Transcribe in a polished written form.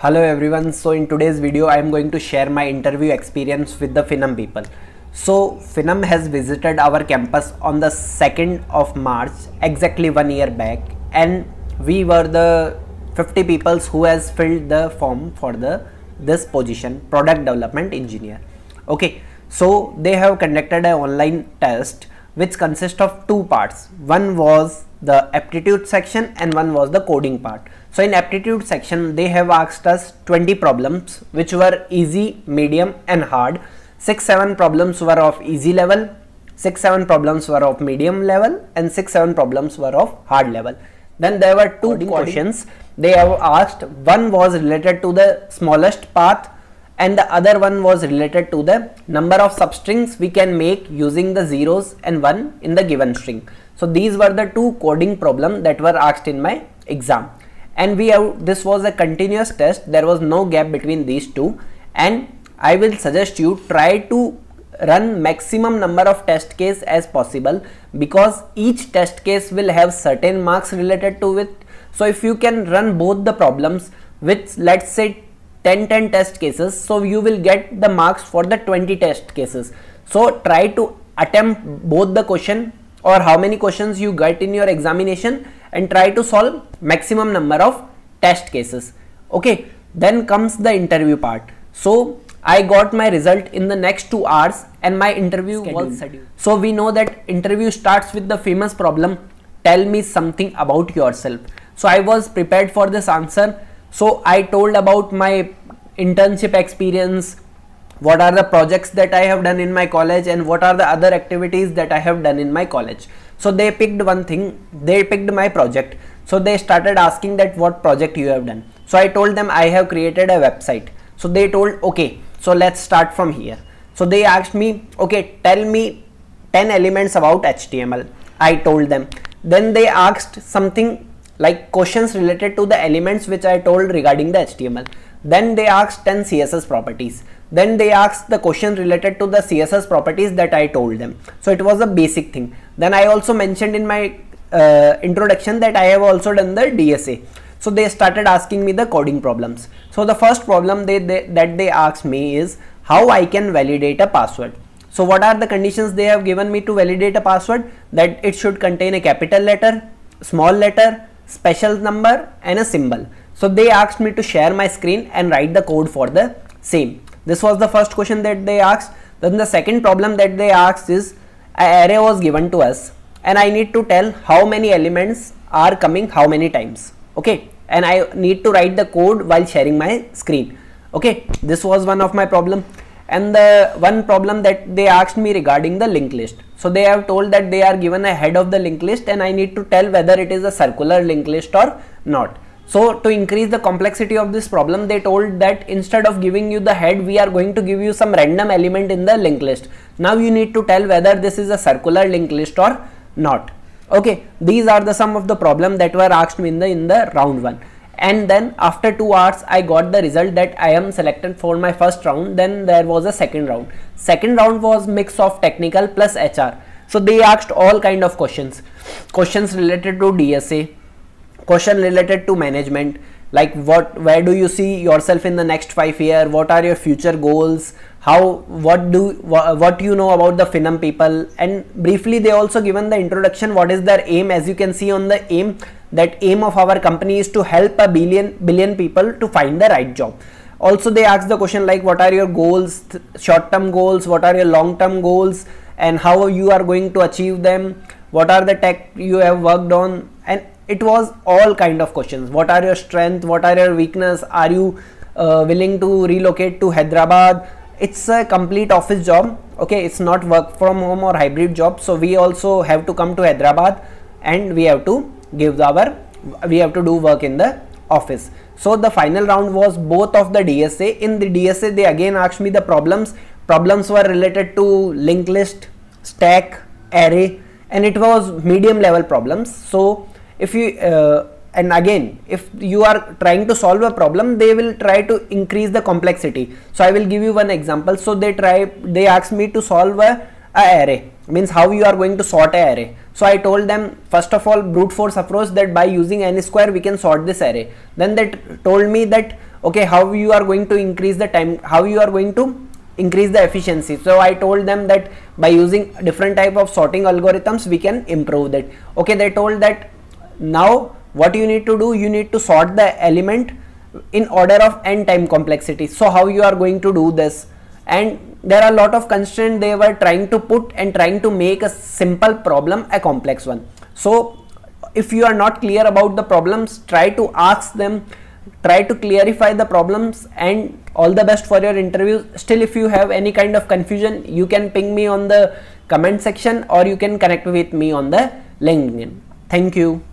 Hello everyone, so in today's video I am going to share my interview experience with the Finum people. So Finum has visited our campus on the 2nd of March, exactly 1 year back, and we were the 50 people who has filled the form for this position, product development engineer. Okay, so they have conducted an online test which consists of two parts. One was the aptitude section and one was the coding part. So in aptitude section they have asked us 20 problems which were easy, medium and hard. 6-7 problems were of easy level, 6-7 problems were of medium level and 6-7 problems were of hard level. Then there were two questions they have asked. One was related to the smallest path and the other one was related to the number of substrings we can make using the zeros and 1 in the given string. So these were the two coding problems that were asked in my exam, and this was a continuous test. There was no gap between these two, and I will suggest you try to run maximum number of test case as possible, because each test case will have certain marks related to it. So if you can run both the problems with, let's say, 10 test cases, so you will get the marks for the 20 test cases. So try to attempt both the question or how many questions you get in your examination and try to solve maximum number of test cases. Okay, then comes the interview part. So I got my result in the next 2 hours and my interview was scheduled. So we know that interview starts with the famous problem, tell me something about yourself. So I was prepared for this answer. So I told about my internship experience, what are the projects that I have done in my college and what are the other activities that I have done in my college. So they picked one thing, they picked my project. So they started asking that what project you have done. So I told them I have created a website. So they told, okay, so let's start from here. So they asked me, okay, tell me 10 elements about HTML. I told them. Then they asked something like questions related to the elements which I told regarding the HTML. Then they asked 10 CSS properties. Then they asked the question related to the CSS properties that I told them. So it was a basic thing. Then I also mentioned in my introduction that I have also done the DSA. So they started asking me the coding problems. So the first problem that they asked me is how I can validate a password. So what are the conditions they have given me to validate a password? That it should contain a capital letter, small letter, special number and a symbol. So they asked me to share my screen and write the code for the same. This was the first question that they asked. Then the second problem that they asked is an array was given to us and I need to tell how many elements are coming how many times. Okay, and I need to write the code while sharing my screen. Okay, this was one of my problem. And the one problem that they asked me regarding the linked list. So they have told that they are given a head of the linked list and I need to tell whether it is a circular linked list or not. So to increase the complexity of this problem, they told that instead of giving you the head, we are going to give you some random element in the linked list. Now you need to tell whether this is a circular linked list or not. Okay, these are the some of the problem that were asked me in the round 1. And then after 2 hours I got the result that I am selected for my first round. Then there was a second round. Second round was mix of technical plus HR. So they asked all kind of questions related to DSA, question related to management, like where do you see yourself in the next 5 years, what are your future goals, what you know about the Finum people, and briefly they also given the introduction, what is their aim. As you can see on the aim, that aim of our company is to help a billion people to find the right job. Also they asked the question like what are your goals, short-term goals, what are your long-term goals and how you are going to achieve them, what are the tech you have worked on, and it was all kind of questions. What are your strengths, what are your weakness, are you willing to relocate to Hyderabad. It's a complete office job. Okay, it's not work from home or hybrid job. So we also have to come to Hyderabad and we have to do work in the office. So the final round was both of the DSA. In the DSA they again asked me the problems were related to linked list, stack, array, and it was medium level problems. So if you and again if you are trying to solve a problem, they will try to increase the complexity. So I will give you one example. So they asked me to solve a array, means how you are going to sort a array. So I told them first of all brute force approach, that by using n square we can sort this array. Then they told me that okay, how you are going to increase the time, how you are going to increase the efficiency. So I told them that by using different type of sorting algorithms we can improve that. Okay, they told that now what you need to do, you need to sort the element in order of n time complexity. So how you are going to do this? And there are a lot of constraints they were trying to put and trying to make a simple problem a complex one. So if you are not clear about the problems, try to ask them, try to clarify the problems, and all the best for your interviews. Still, if you have any kind of confusion, you can ping me on the comment section or you can connect with me on the LinkedIn. Thank you.